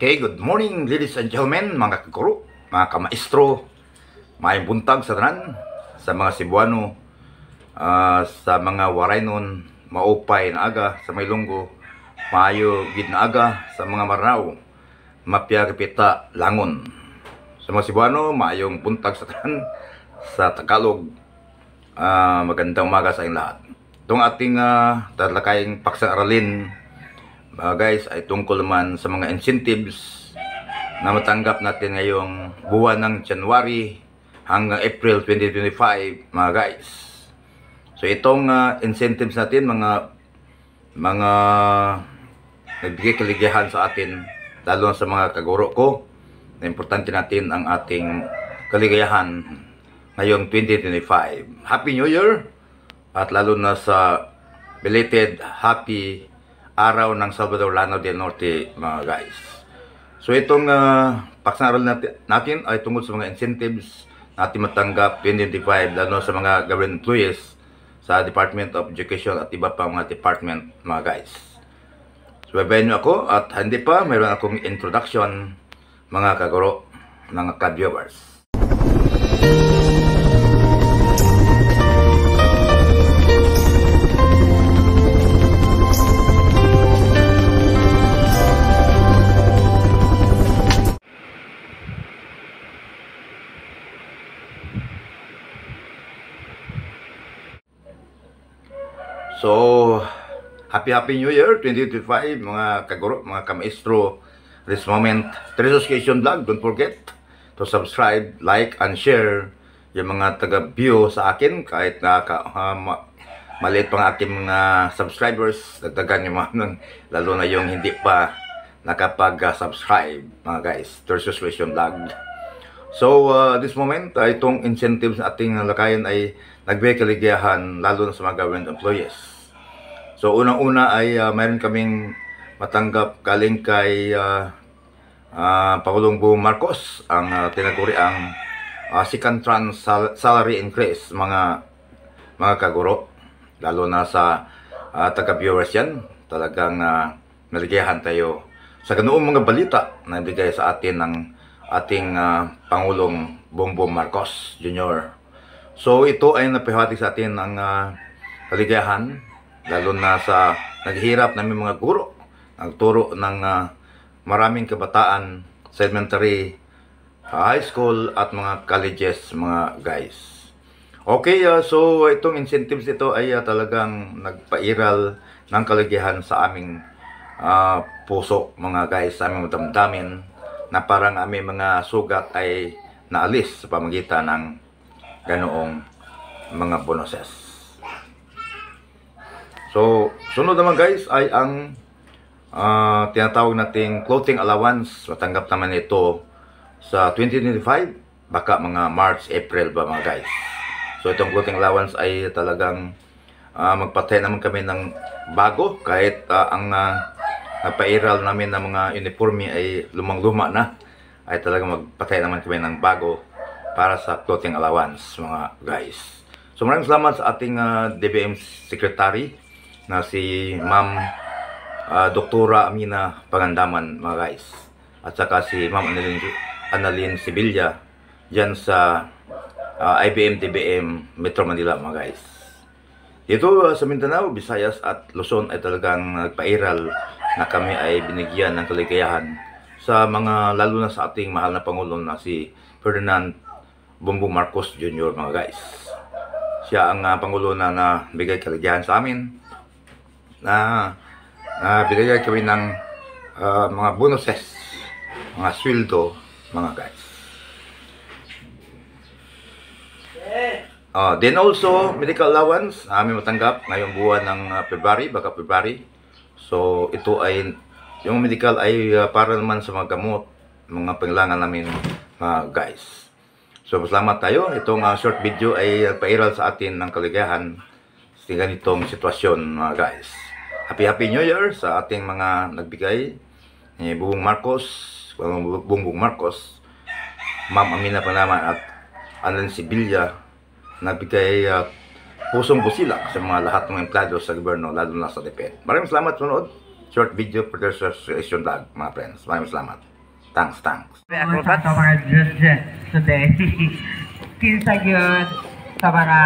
Okay, good morning ladies and gentlemen, mga kaguro, mga kamaestro, maayong buntag sa tanan, sa mga Cebuano, sa mga Waraynon, maupay na aga, sa may lunggo, maayo gid na aga, sa mga Maranao, mapya kapita langon. Sa mga Cebuano, maayong buntag sa tanan, sa Tagalog, magandang umaga sa inyong lahat. Itong ating talakayang paksang aralin, guys, ay tungkol naman sa mga incentives na matanggap natin ngayong buwan ng January hanggang April 2025, mga guys. So itong incentives natin, mga nagbigay kaligayahan sa atin, lalo na sa mga kaguro ko, na importante natin ang ating kaligayahan ngayong 2025. Happy New Year! At lalo na sa belated Happy Araw ng Salvador Lano del Norte, mga guys. So itong paksang-aral natin ay tungkol sa mga incentives natin matanggap 2025, lalo sa mga government employees sa Department of Education at iba pang mga department, mga guys. So babayan nyo ako, at hindi pa, mayroon akong introduction, mga kaguro, mga ka-viewers. So, Happy New Year 2025, mga kaguro, mga kamaestro. This moment, Teresa's Education Vlog, don't forget to subscribe, like, and share yung mga taga-view sa akin. Kahit na maliit pang aking mga subscribers, dagdagan yung mga, lalo na yung hindi pa nakapag-subscribe, mga guys, Teresa's Education Vlog. So, this moment, itong incentives na ating lakayan ay nagbigay kaligayahan, lalo na sa mga government employees. So, unang-una ay mayroon kaming matanggap galing kay Pangulong Bongbong Marcos, ang tinaguri ang second tranche salary increase, mga kaguro, lalo na sa taga-viewers yan. Talagang naligayahan tayo sa ganoong mga balita na ibigay sa atin ng ating Pangulong Bongbong Marcos Jr. So ito ay napahati sa atin ng kaligayahan, lalo na sa naghihirap namin mga guro, nagturo ng maraming kabataan sa elementary, high school at mga colleges, mga guys. Okay, so itong incentives ito ay talagang nagpairal ng kaligayahan sa aming puso, mga guys, sa aming damdamin, na parang aming mga sugat ay naalis sa pamagitan ng ganoong mga bonuses. So, sunod naman guys ay ang tinatawag nating clothing allowance. Matanggap naman ito sa 2025, baka mga March, April ba, mga guys. So itong clothing allowance ay talagang magpatay naman kami ng bago, kahit ang napairal namin ng mga uniforme ay lumang-luma na, ay talagang magpatay naman kami ng bago para sa clothing allowance, mga guys. So maraming salamat sa ating DBM Secretary na si Ma'am Doktora Amina Pangandaman, mga guys, at saka si Ma'am Annalyn Sibilia dyan sa IBM DBM Metro Manila, mga guys. Dito sa Mindanao, Visayas at Luzon ay talagang nagpairal na kami ay binigyan ng kaligayahan sa mga, lalo na sa ating mahal na Pangulo na si Ferdinand Bongbong Marcos Jr., mga guys. Siya ang Pangulo na bigay kaligayahan sa amin, na binigay kami ng mga bonuses, mga sweldo, mga guys. Then also, medical allowance, namin matanggap ngayong buwan ng February, baka February. So, ito ay, yung medical ay para naman sa mga gamot, mga pangailangan namin, mga guys. So, salamat tayo. Itong short video ay pairal sa atin ng kaligayahan sa ganitong sitwasyon, mga guys. Happy New Year sa ating mga nagbigay, Bongbong Marcos, Ma'am Amina Pangandaman at Annalyn Sibilia, nagbigay pusong busilak sa mga lahat ng empleyado sa gobyerno, lalo na sa DepEd. Maraming salamat sa sunod. Short video for Teresa's Education Vlog, mga friends. Maraming salamat. Thanks. Sa mga judges today. Kinsa gyud sa mga